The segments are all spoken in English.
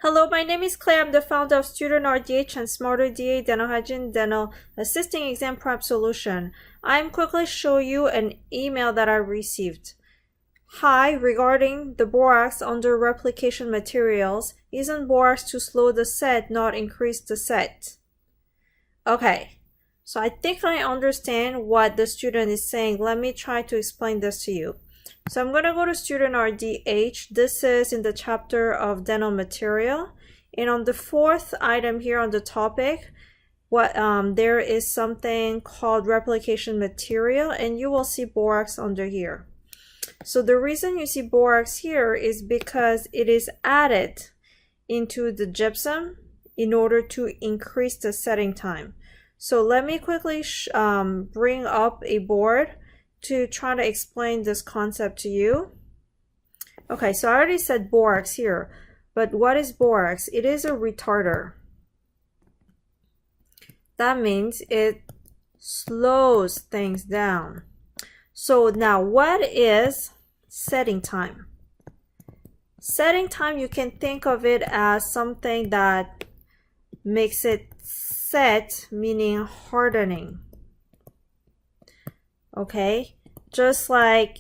Hello, my name is Claire. I'm the founder of StudentRDH and SmarterDA Dental Hygiene Dental Assisting Exam Prep Solution. I'm quickly show you an email that I received. Hi, regarding the borax under replication materials, isn't borax to slow the set, not increase the set? Okay, so I think I understand what the student is saying. Let me try to explain this to you. So I'm going to go to StudentRDH. This is in the chapter of dental material. And on the fourth item here on the topic, there is something called replication material, and you will see borax under here. So the reason you see borax here is because it is added into the gypsum in order to increase the setting time. So let me quickly bring up a board to try to explain this concept to you. Okay, so I already said borax here, but what is borax? It is a retarder. That means it slows things down. So now what is setting time? Setting time, you can think of it as something that makes it set, meaning hardening. Okay, just like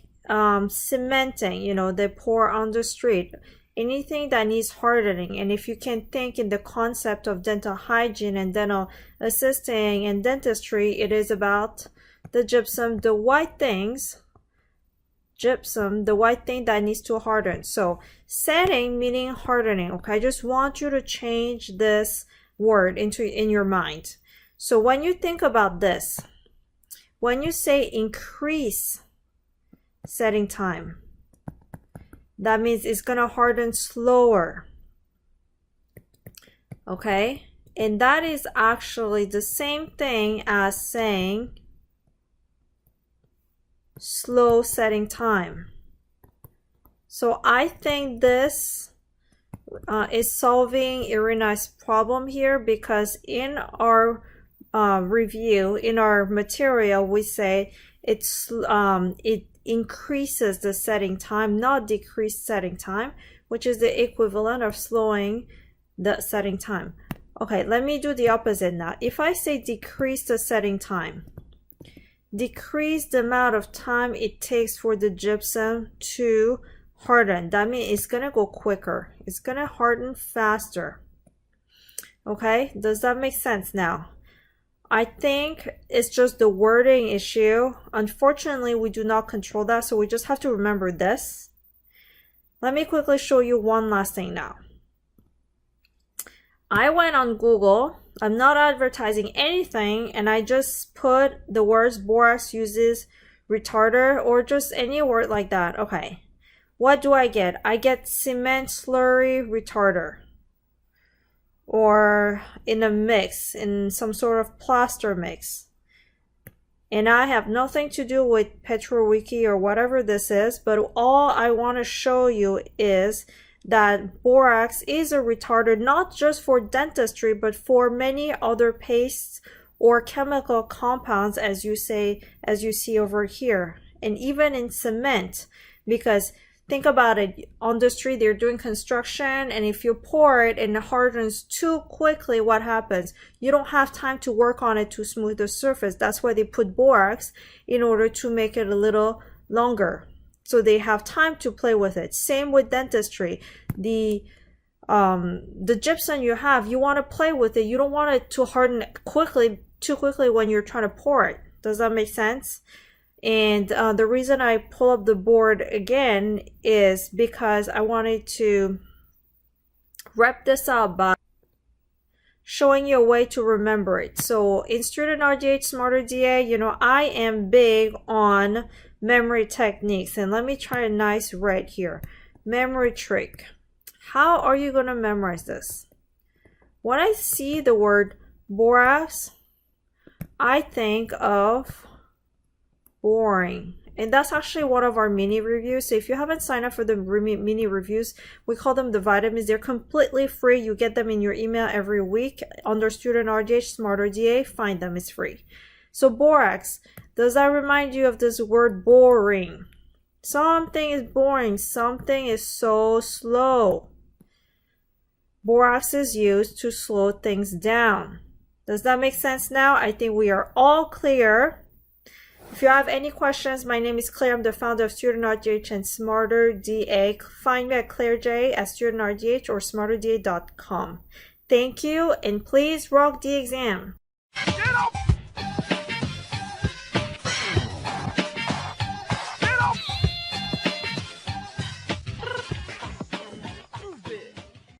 cementing, they pour on the street, anything that needs hardening. And if you can think in the concept of dental hygiene and dental assisting and dentistry, it is about the gypsum, the white things, gypsum, the white thing that needs to harden. So setting meaning hardening. Okay, I just want you to change this word in your mind. So when you think about this, when you say increase setting time, that means it's going to harden slower. Okay? And that is actually the same thing as saying slow setting time. So I think this is solving a really nice problem here, because in our review, in our material, we say it increases the setting time, not decrease setting time, which is the equivalent of slowing the setting time. Okay, let me do the opposite now. If I say decrease the setting time, decrease the amount of time it takes for the gypsum to harden, that means it's gonna go quicker, it's gonna harden faster. Okay, does that make sense now? I think it's just the wording issue. Unfortunately, we do not control that, so we just have to remember this. Let me quickly show you one last thing now. I went on Google. I'm not advertising anything, and I just put the words borax uses retarder, or just any word like that. Okay, what do I get? I get cement slurry retarder, or in a mix, in some sort of plaster mix. And I have nothing to do with PetroWiki or whatever this is, but all I want to show you is that borax is a retarder, not just for dentistry, but for many other pastes or chemical compounds, as you see over here, and even in cement. Because think about it, on the street they're doing construction, and if you pour it and it hardens too quickly, what happens? You don't have time to work on it to smooth the surface. That's why they put borax, in order to make it a little longer, so they have time to play with it. Same with dentistry. The gypsum you have, you want to play with it. You don't want it to harden too quickly when you're trying to pour it. Does that make sense? And the reason I pull up the board again is because I wanted to wrap this up by showing you a way to remember it. So in StudentRDH SmarterDA, I am big on memory techniques. And let me try a nice red here. Memory trick. How are you going to memorize this? When I see the word borax, I think of boring. And that's actually one of our mini reviews. So if you haven't signed up for the mini reviews, we call them the vitamins. They're completely free. You get them in your email every week under StudentRDH SmarterDA. Find them, it's free. So borax, does that remind you of this word boring? Something is boring, something is so slow. borax is used to slow things down. Does that make sense now? I think we are all clear. If you have any questions, my name is Claire. I'm the founder of StudentRDH and SmarterDA. Find me at ClaireJ at StudentRDH or SmarterDA.com. Thank you, and please rock the exam.